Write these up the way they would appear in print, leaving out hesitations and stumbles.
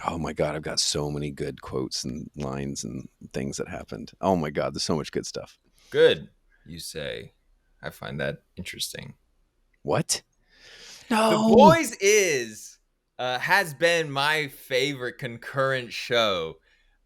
Oh my God, I've got so many good quotes and lines and things that happened. Oh my God, there's so much good stuff. Good, you say. I find that interesting. What? The No. Boys has been my favorite concurrent show.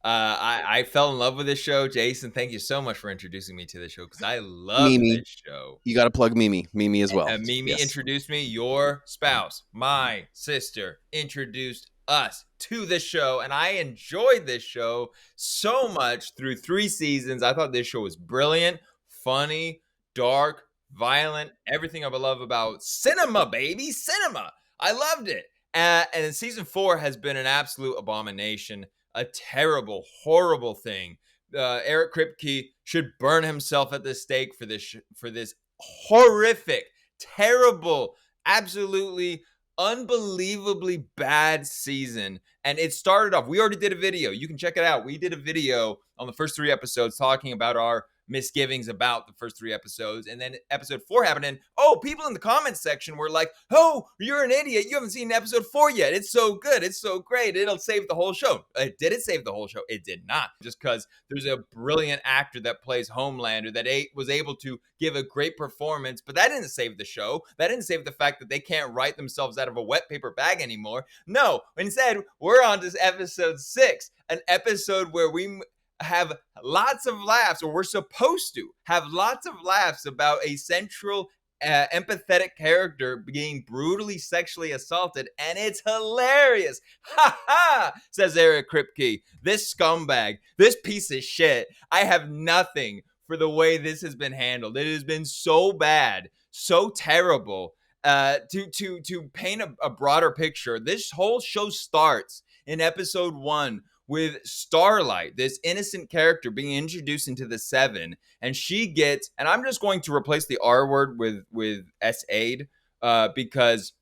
I fell in love with this show. Jason, thank you so much for introducing me to this show because I love Mimi. this show. You got to plug Mimi. Mimi as well. Mimi Yes. introduced me. Your spouse, my sister, introduced us to this show, and I enjoyed this show so much through 3 seasons. I thought this show was brilliant, funny, dark, violent, everything I love about cinema, baby, cinema. I loved it. And season 4 has been an absolute abomination, a terrible, horrible thing. Eric Kripke should burn himself at the stake for this horrific, terrible, absolutely unbelievably bad season. And it started off, we already did a video. You can check it out. We did a video on the first 3 episodes talking about our misgivings about the first 3 episodes. And then episode 4 happened. And people in the comments section were like, oh, you're an idiot. You haven't seen episode 4 yet. It's so good. It's so great. It'll save the whole show. Did it save the whole show? It did not. Just because there's a brilliant actor that plays Homelander that was able to give a great performance, but that didn't save the show. That didn't save the fact that they can't write themselves out of a wet paper bag anymore. No, instead, we're on to episode 6, an episode where we have lots of laughs, or we're supposed to have lots of laughs about a central empathetic character being brutally sexually assaulted, and it's hilarious. Ha ha, says Eric Kripke. This scumbag, this piece of shit. I have nothing for the way this has been handled. It has been so bad, so terrible. To paint a broader picture, this whole show starts in episode 1 with Starlight, this innocent character being introduced into the 7, and she gets, and I'm just going to replace the R word with S-aid because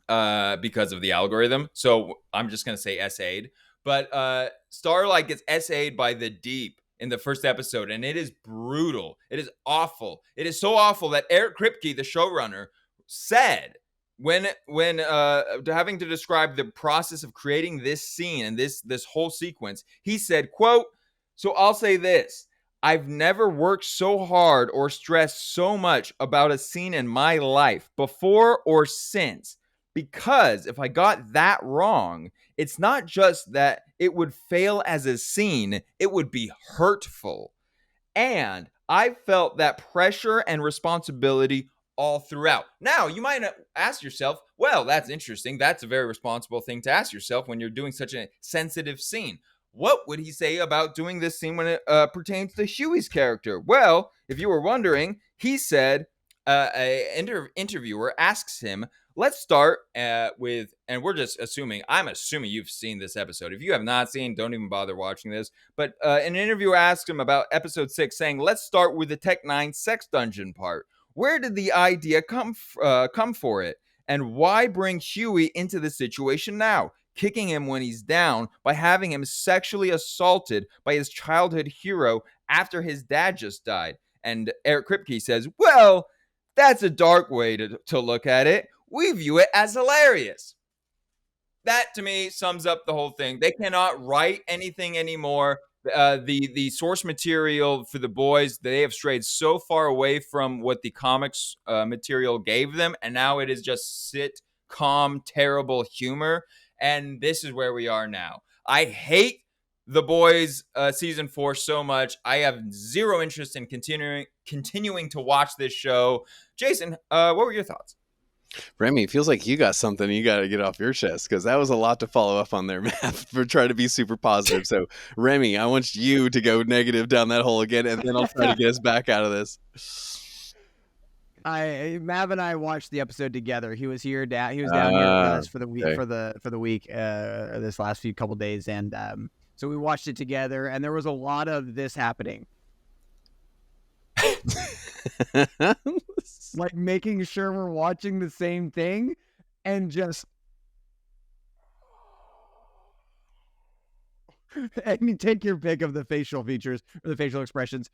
of the algorithm. So I'm just going to say S-aid. But Starlight gets S-aid by the Deep in the first episode, and it is brutal. It is awful. It is so awful that Eric Kripke, the showrunner, said when having to describe the process of creating this scene and this whole sequence, he said, quote, "So I'll say this. I've never worked so hard or stressed so much about a scene in my life before or since, because if I got that wrong, it's not just that it would fail as a scene, it would be hurtful. And I felt that pressure and responsibility all throughout." Now, you might ask yourself, well, that's interesting. That's a very responsible thing to ask yourself when you're doing such a sensitive scene. What would he say about doing this scene when it pertains to Huey's character? Well, if you were wondering, he said, an interviewer asks him, let's start with, and we're just assuming, I'm assuming you've seen this episode. If you have not seen, don't even bother watching this. But an interviewer asked him about episode 6, saying, let's start with the Tech 9 sex dungeon part. Where did the idea come for it? And why bring Huey into the situation now? Kicking him when he's down by having him sexually assaulted by his childhood hero after his dad just died. And Eric Kripke says, well, that's a dark way to look at it. We view it as hilarious. That, to me, sums up the whole thing. They cannot write anything anymore. The source material for The Boys, they have strayed so far away from what the comics material gave them, and now it is just sitcom, terrible humor, and this is where we are now. I hate The Boys season 4 so much. I have zero interest in continuing to watch this show. Jason, what were your thoughts? Remy, it feels like you got something you got to get off your chest, because that was a lot to follow up on there, Matt, for trying to be super positive. So, Remy, I want you to go negative down that hole again, and then I'll try to get us back out of this. Mav and I watched the episode together. He was here down. He was down here with us for the week, okay. for the week, this last few couple days, and so we watched it together. And there was a lot of this happening, like making sure we're watching the same thing, and just. I mean, take your pick of the facial features or the facial expressions.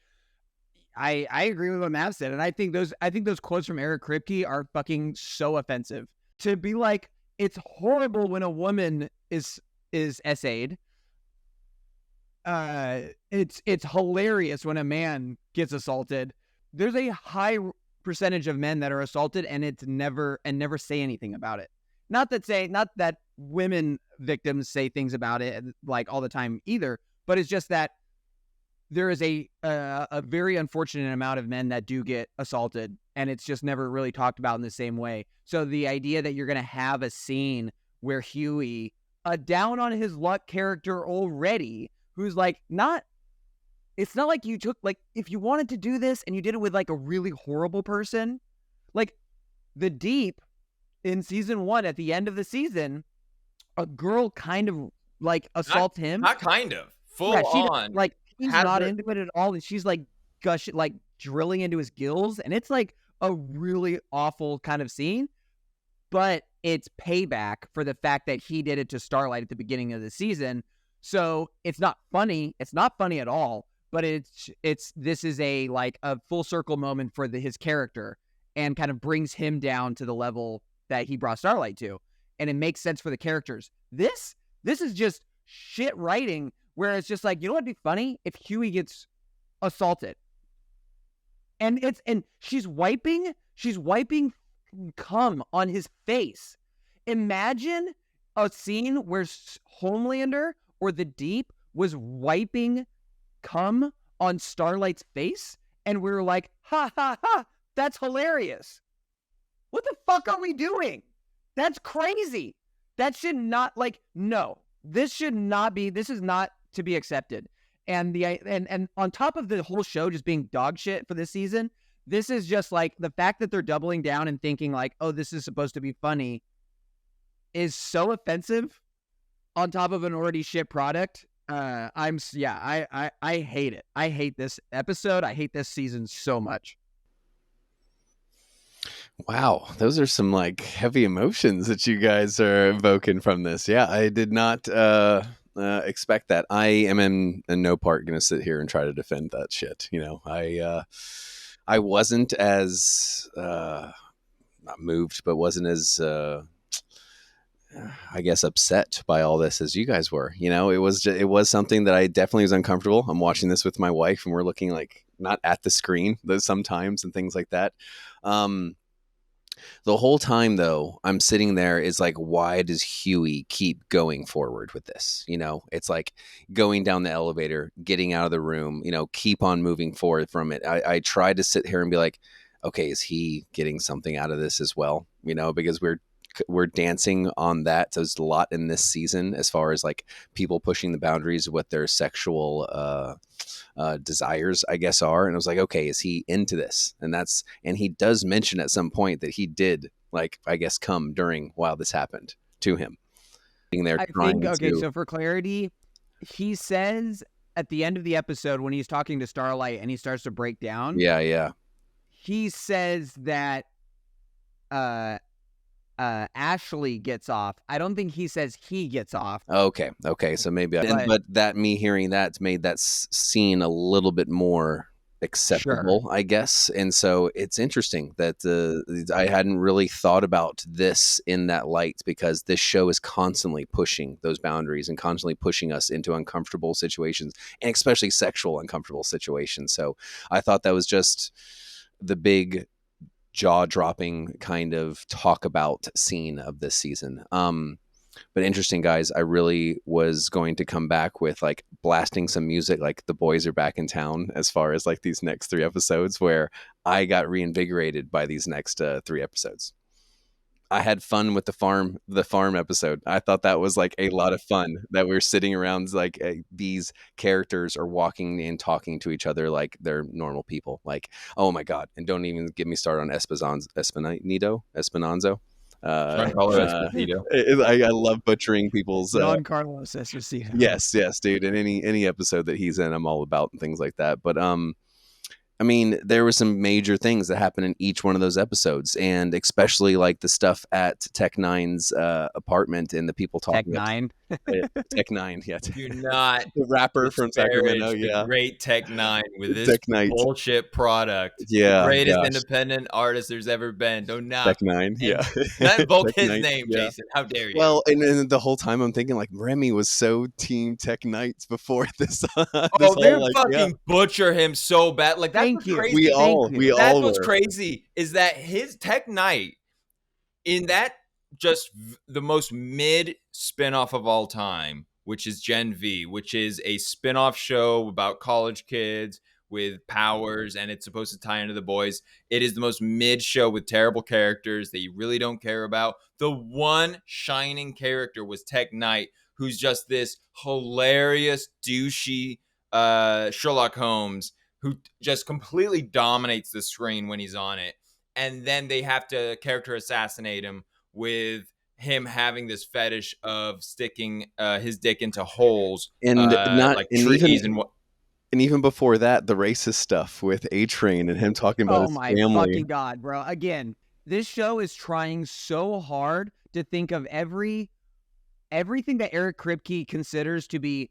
I agree with what Mav said, and I think those quotes from Eric Kripke are fucking so offensive. To be like, it's horrible when a woman is essayed. It's hilarious when a man gets assaulted. There's a high percentage of men that are assaulted and never say anything about it. Not that women victims say things about it like all the time either, but it's just that there is a very unfortunate amount of men that do get assaulted, and it's just never really talked about in the same way. So the idea that you're going to have a scene where Huey, a down on his luck character already, who's like it's not like you took, like, if you wanted to do this and you did it with like a really horrible person, like the Deep in season 1 at the end of the season, a girl kind of like assaults him. Not kind of. Full on. Like he's not into it at all, and she's like like drilling into his gills, and it's like a really awful kind of scene. But it's payback for the fact that he did it to Starlight at the beginning of the season. So it's not funny. It's not funny at all. But this is a full circle moment for his character, and kind of brings him down to the level that he brought Starlight to, and it makes sense for the characters. This is just shit writing, where it's just like, you know what'd be funny if Huey gets assaulted, and she's wiping cum on his face. Imagine a scene where Homelander or the Deep was wiping cum on Starlight's face, and we were like, ha ha ha, that's hilarious. What the fuck are we doing? That's crazy. That should not, no. This is not to be accepted. And and on top of the whole show just being dog shit for this season, this is just like the fact that they're doubling down and thinking like, oh, this is supposed to be funny, is so offensive on top of an already shit product. I hate it. I hate this episode. I hate this season so much. Wow, those are some heavy emotions that you guys are evoking from this. Yeah, I did not expect that. I am in no part going to sit here and try to defend that shit. I wasn't as not moved, but wasn't as I guess upset by all this as you guys were. It was something that I definitely was uncomfortable. I'm watching this with my wife, and we're looking not at the screen sometimes and things like that. The whole time, though, I'm sitting there is why does Huey keep going forward with this? It's like going down the elevator, getting out of the room, keep on moving forward from it. I tried to sit here and be like, okay, is he getting something out of this as well? Because we're dancing on that. So there's a lot in this season as far as people pushing the boundaries of what their sexual desires, I guess, are. And I was like, okay, is he into this? And he does mention at some point that he did I guess come while this happened to him. So for clarity, he says at the end of the episode when he's talking to Starlight and he starts to break down. Yeah. He says that Ashley gets off. I don't think he says he gets off. Okay. So maybe, but that me hearing that's made that scene a little bit more acceptable, sure, I guess. And so it's interesting that I hadn't really thought about this in that light, because this show is constantly pushing those boundaries and constantly pushing us into uncomfortable situations, and especially sexual uncomfortable situations. So I thought that was just the big jaw-dropping kind of talk about scene of this season. But interesting, guys. I really was going to come back with blasting some music, the boys are back in town, as far as these next 3 episodes, where I got reinvigorated by these next 3 episodes. I had fun with the farm episode. I thought that was a lot of fun, that we're sitting around these characters are walking and talking to each other like they're normal people. Oh my God. And don't even get me started on Espinanzo. I love butchering people's Don Carlos Esposito. Yes, dude. And any episode that he's in, I'm all about and things like that. But I mean, there were some major things that happened in each one of those episodes, and especially like the stuff at Tech Nine's apartment and the people Tech talking up Nine. Tech Nine, yeah, Do not the rapper from Sacramento, disparage the yeah, great Tech Nine with this Tech Night, bullshit product. The yeah, greatest gosh, independent artist there's ever been. Do Tech not Nine, yeah, invoke Tech his Night, name, yeah. Jason. How dare you? Well, and the whole time I'm thinking like Remy was so team Tech Knights before this this Oh, they whole like yeah. fucking butcher him so bad. Like that's Thank what's you. crazy. Thank you. We That's all what's were. crazy is that his Tech Knight in that the most mid spinoff of all time, which is Gen V, which is a spinoff show about college kids with powers, and it's supposed to tie into The Boys. It is the most mid show with terrible characters that you really don't care about. The one shining character was Tech Knight, who's just this hilarious, douchey Sherlock Holmes who just completely dominates the screen when he's on it. And then they have to character assassinate him with him having this fetish of sticking his dick into holes, And not like and trees and what. and even before that, the racist stuff with A Train and him talking about Oh his my family. fucking god, bro. Again, this show is trying so hard to think of everything that Eric Kripke considers to be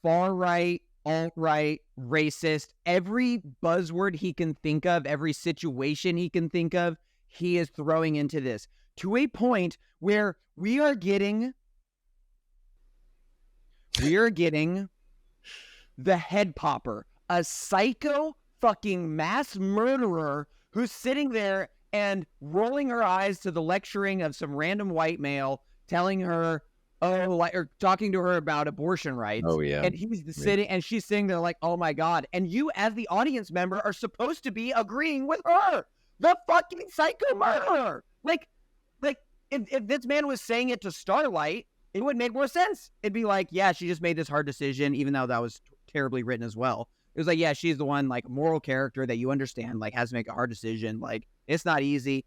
far right, alt right, racist. Every buzzword he can think of, every situation he can think of, he is throwing into this, to a point where we are getting the head popper, a psycho fucking mass murderer who's sitting there and rolling her eyes to the lecturing of some random white male telling her, or talking to her about abortion rights. Oh yeah. And he's sitting, and she's sitting there like, oh my god. And you, as the audience member, are supposed to be agreeing with her, the fucking psycho murderer. Like if this man was saying it to Starlight, it would make more sense. It'd be like, yeah, she just made this hard decision, even though that was terribly written as well. It was like, yeah, she's the one, like, moral character that you understand, like, has to make a hard decision. Like, it's not easy.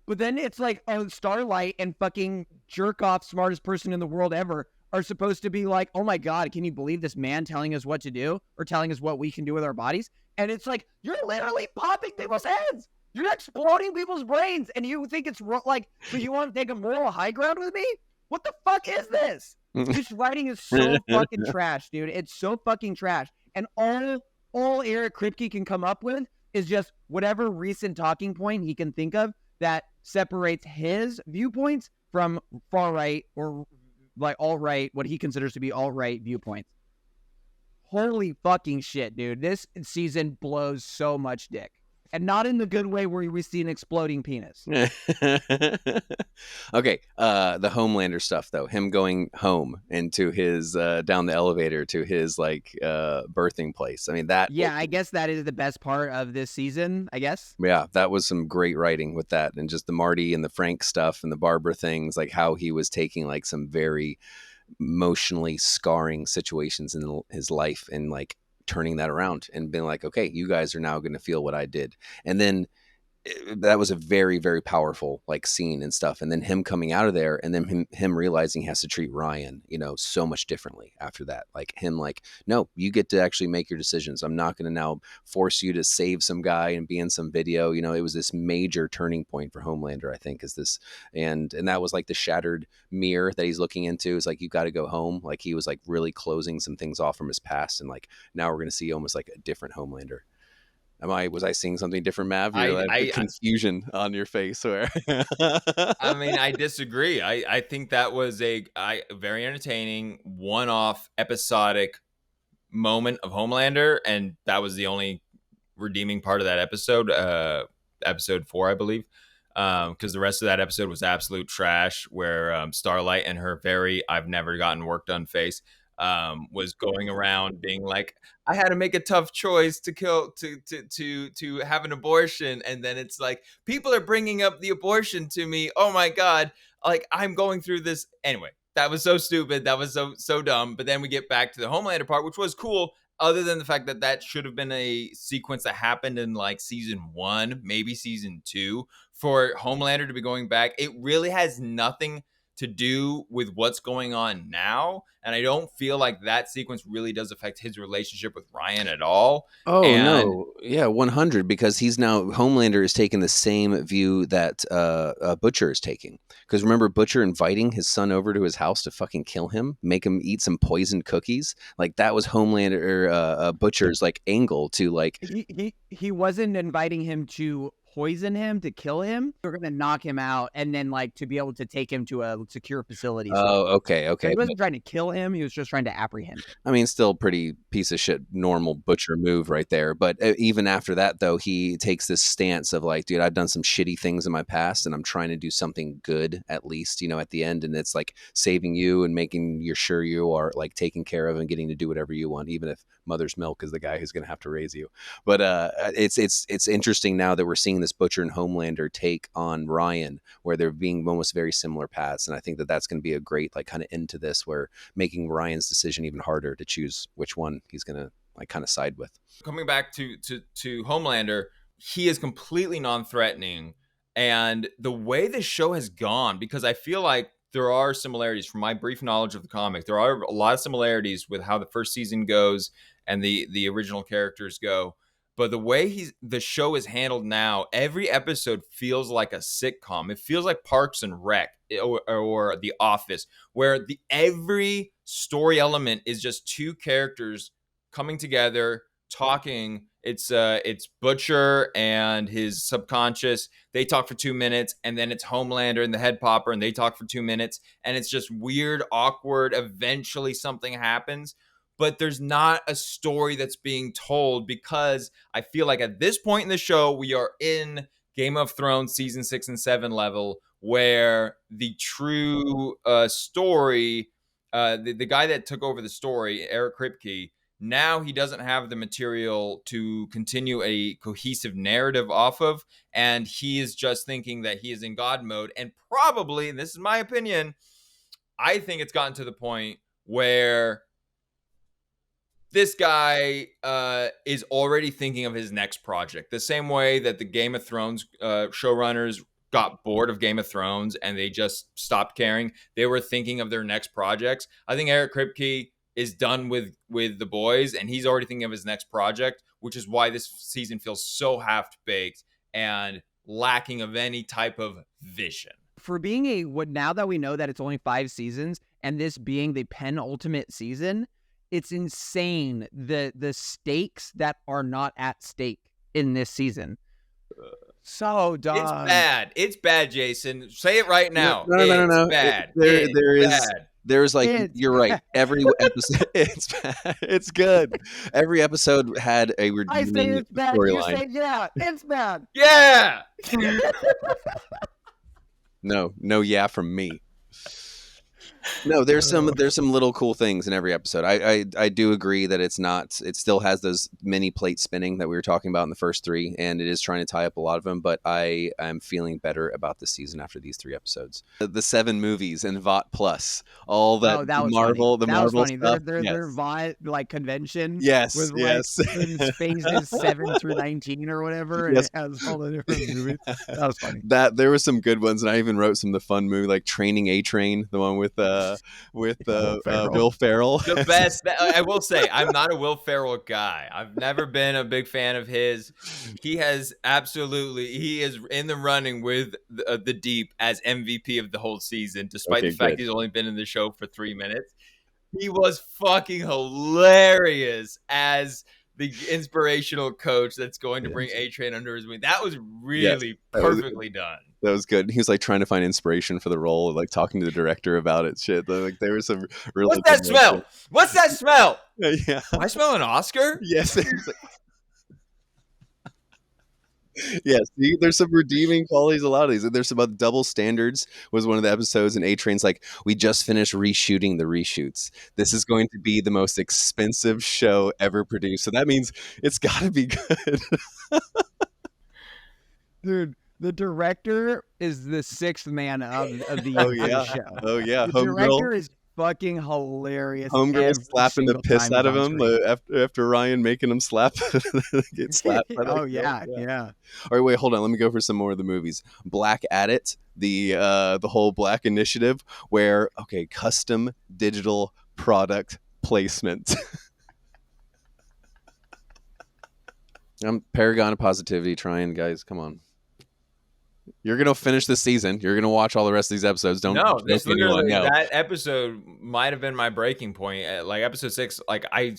But then it's like, oh, Starlight and fucking jerk off smartest person in the world ever are supposed to be like, oh my god, can you believe this man telling us what to do or telling us what we can do with our bodies? And it's like, you're literally popping people's heads. You're exploding people's brains. And you think it's like, so you want to take a moral high ground with me? What the fuck is this? This writing is so fucking trash, dude. It's so fucking trash. And all Eric Kripke can come up with is just whatever recent talking point he can think of that separates his viewpoints from far right or like all right, what he considers to be all right viewpoints. Holy fucking shit, dude. This season blows so much dick. And not in the good way where we see an exploding penis. Okay, the Homelander stuff though, him going home into his down the elevator to his like birthing place. I mean that. Yeah, I guess that is the best part of this season, I guess. Yeah, that was some great writing with that, and just the Marty and the Frank stuff and the Barbara things, like how he was taking like some very emotionally scarring situations in his life and like turning that around and being like, okay, you guys are now going to feel what I did. And then that was a very, very powerful like scene and stuff. And then him coming out of there and then him realizing he has to treat Ryan, you know, so much differently after that. Like him like, no, you get to actually make your decisions. I'm not going to now force you to save some guy and be in some video. You know, it was this major turning point for Homelander, I think, is this. And that was like the shattered mirror that he's looking into is like, you got to go home. Like he was like really closing some things off from his past. And like, now we're going to see almost like a different Homelander. Was I seeing something different, Mav? You're like confusion on your face. Where I mean, I disagree. I think that was a very entertaining, one-off, episodic moment of Homelander, and that was the only redeeming part of that episode. Episode 4, I believe, because the rest of that episode was absolute trash. Where Starlight and her very "I've never gotten work done" face was going around being like, I had to make a tough choice to have an abortion. And then it's like, people are bringing up the abortion to me. Oh my God. Like I'm going through this. Anyway, that was so stupid. That was so dumb. But then we get back to the Homelander part, which was cool. Other than the fact that that should have been a sequence that happened in like season 1, maybe season 2 for Homelander to be going back. It really has nothing to do with what's going on now. And I don't feel like that sequence really does affect his relationship with Ryan at all. Oh And no, yeah, 100, because he's now Homelander is taking the same view that Butcher is taking. Because remember, Butcher inviting his son over to his house to fucking kill him, make him eat some poisoned cookies. Like that was Homelander, Butcher's like angle to like. He wasn't inviting him to poison him to kill him. They're gonna knock him out, and then like to be able to take him to a secure facility. Oh, okay, So okay. he wasn't trying to kill him. He was just trying to apprehend him. I mean, still pretty piece of shit, normal Butcher move right there. But even after that, though, he takes this stance of like, dude, I've done some shitty things in my past, and I'm trying to do something good at least, you know, at the end. And it's like saving you and making you sure you are like taken care of and getting to do whatever you want, even if Mother's Milk is the guy who's going to have to raise you. But it's interesting now that we're seeing this Butcher and Homelander take on Ryan, where they're being almost very similar paths, and I think that that's going to be a great like kind of end to this, where making Ryan's decision even harder to choose which one he's going to like kind of side with. Coming back to Homelander, he is completely non-threatening, and the way the show has gone, because I feel like there are similarities from my brief knowledge of the comic. There are a lot of similarities with how the first season goes and the original characters go. But the way the show is handled now, every episode feels like a sitcom. It feels like Parks and Rec or The Office, where every story element is just two characters coming together, talking. It's Butcher and his subconscious. They talk for 2 minutes, and then it's Homelander and the head popper, and they talk for 2 minutes, and it's just weird, awkward. Eventually, something happens. But there's not a story that's being told, because I feel like at this point in the show, we are in Game of Thrones season 6 and 7 level, where the true story, the guy that took over the story, Eric Kripke, now he doesn't have the material to continue a cohesive narrative off of, and he is just thinking that he is in God mode. And probably, and this is my opinion, I think it's gotten to the point where this guy is already thinking of his next project. The same way that the Game of Thrones showrunners got bored of Game of Thrones and they just stopped caring. They were thinking of their next projects. I think Eric Kripke is done with The Boys, and he's already thinking of his next project, which is why this season feels so half-baked and lacking of any type of vision. For being now that we know that it's only 5 seasons, and this being the penultimate season, it's insane the stakes that are not at stake in this season. So dumb. It's bad. It's bad, Jason. Say it right now. No. It's bad. There's like, It's you're right. Every episode, it's bad. It's good. Every episode had a I say redeeming it's bad. You storyline. say yeah, it's bad. Yeah. No, yeah, from me. No, there's some little cool things in every episode. I do agree that it still has those mini plates spinning that we were talking about in the first 3, and it is trying to tie up a lot of them, but I am feeling better about the season after these 3 episodes. The 7 movies and VOT Plus, all that, Marvel stuff. Their VOT like convention. Yes, with yes. like phases 7 through 19 or whatever, and Yes. it has all the different movies. That was funny. There were some good ones, and I even wrote some of the fun movie like Training A Train, the one with Will Ferrell. The best. I will say, I'm not a Will Ferrell guy. I've never been a big fan of his. He is in the running with the Deep as MVP of the whole season, despite the fact he's only been in the show for 3 minutes. He was fucking hilarious as the inspirational coach that's going to bring A-Train under his wing. That was really perfectly done. That was good. He was like trying to find inspiration for the role, like talking to the director about it. Shit, like there was some really. What's that smell? What's that smell? Yeah. Do I smell an Oscar? Yes. Yeah, see, there's some redeeming qualities. A lot of these. And there's about double standards was one of the episodes, and A-Train's like, we just finished reshooting the reshoots. This is going to be the most expensive show ever produced, so that means it's got to be good. Dude, the director is the 6th man of the Oh yeah, show. oh yeah. The director is fucking hilarious. Homegirl Every slapping the single piss time out he's of on him screen. after Ryan making him get slapped by that Oh girl. yeah, yeah. All right, wait, hold on. Let me go for some more of the movies. Black Addict, the whole Black Initiative, where custom digital product placement. I'm Paragon of Positivity trying, guys. Come on. You're gonna finish the season. You're gonna watch all the rest of these episodes. Don't No, joke this anyone. literally No. that episode might have been my breaking point. Like episode 6, like I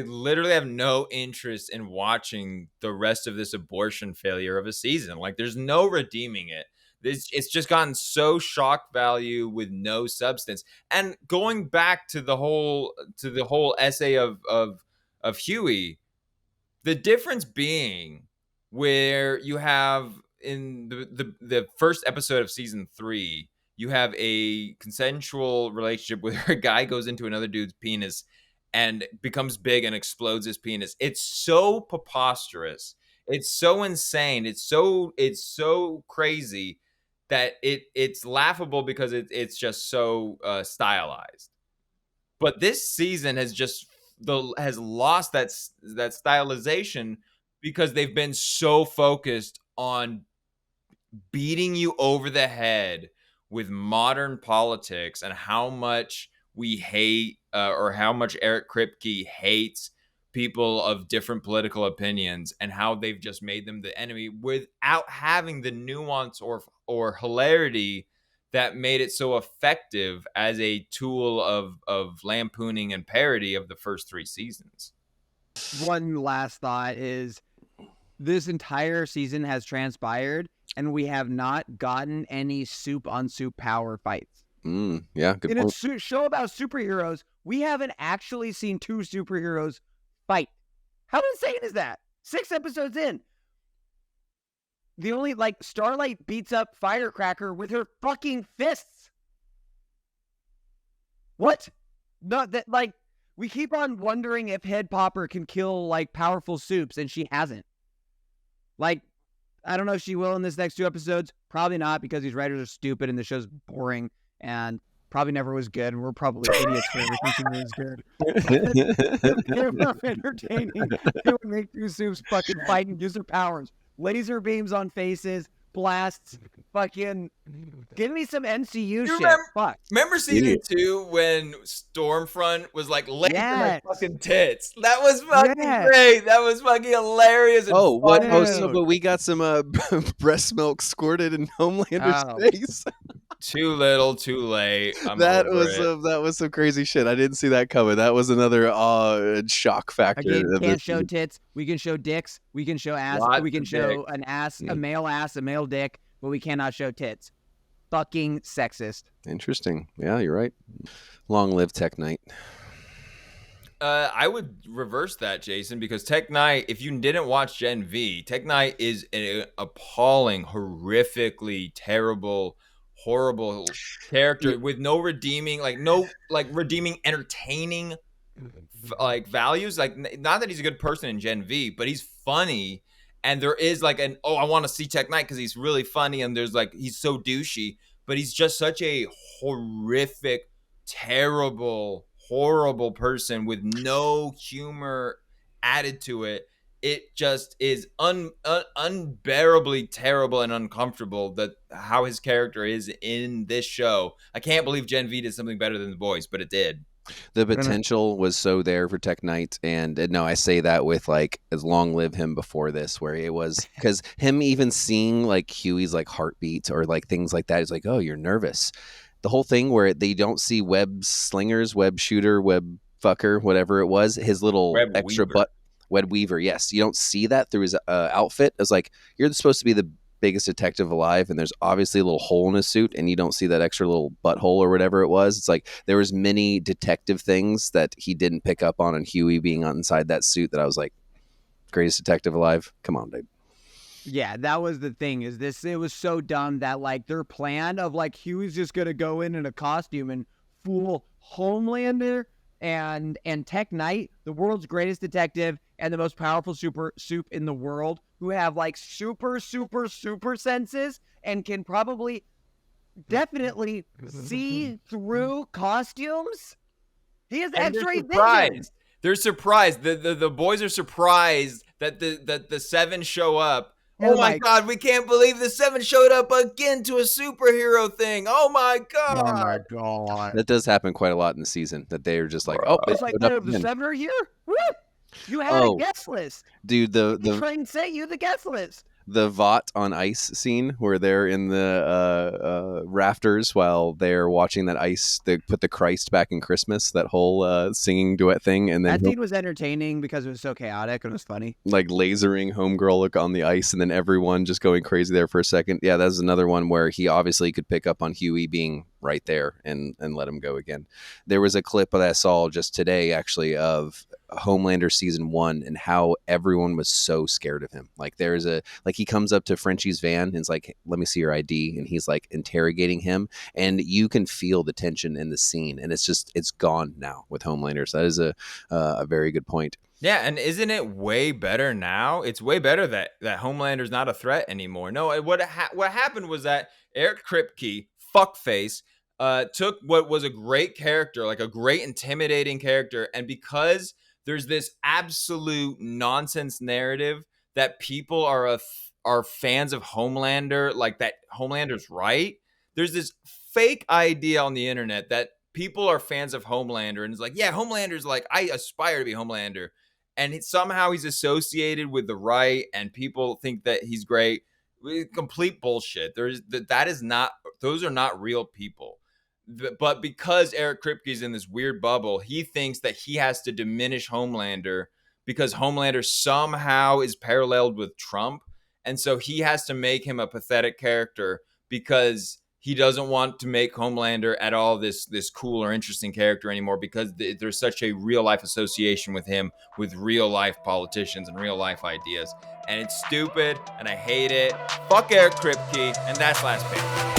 literally have no interest in watching the rest of this abortion failure of a season. Like there's no redeeming it. It's just gotten so shock value with no substance. And going back to the whole essay of Huey, the difference being where you have in the first episode of season 3, you have a consensual relationship where a guy goes into another dude's penis and becomes big and explodes his penis. It's so preposterous. It's so insane. It's so crazy that it's laughable because it's just so stylized. But this season has lost that stylization because they've been so focused on beating you over the head with modern politics and how much we hate or how much Eric Kripke hates people of different political opinions and how they've just made them the enemy without having the nuance or hilarity that made it so effective as a tool of lampooning and parody of the first 3 seasons. One last thought is this entire season has transpired and we have not gotten any soup on soup power fights. Yeah, good In point. a show about superheroes, we haven't actually seen 2 superheroes fight. How insane is that? 6 episodes in. The only, Starlight beats up Firecracker with her fucking fists. What? Not that, we keep on wondering if Head Popper can kill, powerful soups, and she hasn't. I don't know if she will in this next 2 episodes. Probably not, because these writers are stupid and the show's boring and probably never was good, and we're probably idiots for ever thinking it was good. If they were entertaining, they would make 2 soups fucking fight and use their powers. Laser beams on faces, blasts, fucking... Give me some MCU shit. Fuck. Remember season 2 when Stormfront was licking my Yes. fucking tits? That was fucking Yes. great. That was fucking hilarious. And Oh, what? funny. Oh, so but we got some breast milk squirted in Homelander's Oh. face. Too little, too late. That was some crazy shit. I didn't see that coming. That was another shock factor. Again, of can't this show season. tits. We can show dicks. We can show ass. Lots We can of show dicks. an ass, Yeah. a male dick, but we cannot show tits. Fucking sexist. Interesting. Yeah, you're right. Long live Tech Knight. I would reverse that, Jason, because Tech Knight, if you didn't watch Gen V, Tech Knight is an appalling, horrifically terrible, horrible character with no redeeming, redeeming, entertaining values. Not that he's a good person in Gen V, but he's funny. And there is I want to see Tech Knight because he's really funny, and there's he's so douchey, but he's just such a horrific, terrible, horrible person with no humor added to it. It just is unbearably terrible and uncomfortable that how his character is in this show. I can't believe Gen V did something better than The Boys, but it did. The potential was so there for Tech Knight, and no, I say that with as long live him before this, where it was because him even seeing Huey's heartbeat or things like that is oh, you're nervous. The whole thing where they don't see web slingers, web shooter, web fucker, whatever it was, his little Web extra weaver. butt. Web Weaver, yes. You don't see that through his outfit. It's you're supposed to be the biggest detective alive, and there's obviously a little hole in his suit, and you don't see that extra little butthole or whatever it was. It's there was many detective things that he didn't pick up on, and Huey being inside that suit that I was greatest detective alive. Come on, dude. Yeah, that was the thing. It was so dumb that their plan of Huey's just gonna go in a costume and fool Homelander and Tech Knight, the world's greatest detective and the most powerful soup in the world, who have super senses and can probably definitely see-through costumes. He has And X-ray vision. They're surprised. The boys are surprised that the Seven show up. And Oh my God, we can't believe the Seven showed up again to a superhero thing. Oh my God. Oh my God. That does happen quite a lot in the season, that they are just like, oh, they It's like, showed up the again. Seven are here? Woo! You had a guest list. Dude, They try and say you the guest list. the Vought on ice scene where they're in the rafters while they're watching that ice, they put the Christ back in Christmas, that whole singing duet thing, and then That scene was entertaining because it was so chaotic and it was funny. like lasering Homegirl look on the ice, and then everyone just going crazy there for a second. Yeah, that's another one where he obviously could pick up on Huey being right there and let him go again. There was a clip that I saw just today actually of Homelander season 1 and how everyone was so scared of him. Like there's he comes up to Frenchie's van and is like, let me see your ID, and he's like interrogating him, and you can feel the tension in the scene, and it's gone now with Homelander. So that is a very good point. Yeah, and isn't it way better now? It's way better that Homelander's not a threat anymore. No, what happened was that Eric Kripke, fuckface, took what was a great character, like a great intimidating character, and because there's this absolute nonsense narrative that people are fans of Homelander, like that Homelander's right. There's this fake idea on the internet that people are fans of Homelander, and it's like, yeah, Homelander's like, I aspire to be Homelander. And somehow he's associated with the right, and people think that he's great. Complete bullshit. Those are not real people. But because Eric Kripke's in this weird bubble, he thinks that he has to diminish Homelander because Homelander somehow is paralleled with Trump. And so he has to make him a pathetic character because he doesn't want to make Homelander at all this cool or interesting character anymore because there's such a real life association with him, with real life politicians and real life ideas. And it's stupid and I hate it. Fuck Eric Kripke, and that's Last Pick.